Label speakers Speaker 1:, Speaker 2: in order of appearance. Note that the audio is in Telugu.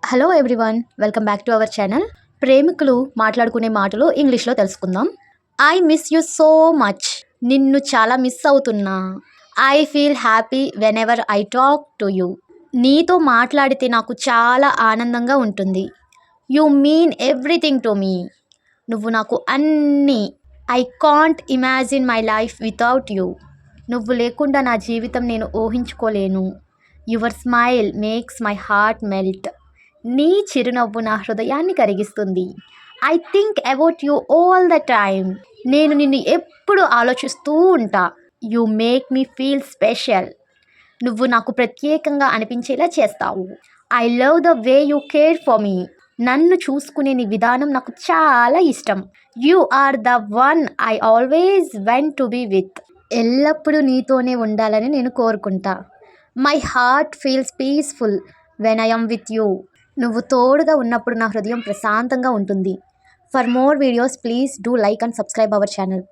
Speaker 1: Hello everyone, welcome back to our channel. ప్రేమికులు మాట్లాడుకునే మాటలు ఇంగ్లీష్లో తెలుసుకుందాం. I miss you so much. నిన్ను చాలా మిస్ అవుతున్నా. I feel happy whenever I talk to you. నీతో మాట్లాడితే నాకు చాలా ఆనందంగా ఉంటుంది. You mean everything to me. నువ్వు నాకు అన్నీ. I can't imagine my life without you. నువ్వు లేకుండా నా జీవితం నేను ఊహించుకోలేను. Your smile makes my heart melt. నీ చిరునవ్వు నా హృదయాన్ని కరిగిస్తుంది. I think about you all the time. నేను నిన్ను ఎప్పుడు ఆలోచిస్తూ ఉంటా. You make me feel special. నువ్వు నాకు ప్రత్యేకంగా అనిపించేలా చేస్తావు. I love the way you care for me. నన్ను చూసుకునే నీ విధానం నాకు చాలా ఇష్టం. You are the one I always want to be with. ఎల్లప్పుడూ నీతోనే ఉండాలని నేను కోరుకుంటా. My heart feels peaceful when I am with you. నువ్వు తోడుగా ఉన్నప్పుడు నా హృదయం ప్రశాంతంగా ఉంటుంది. For more videos please do like and subscribe our channel.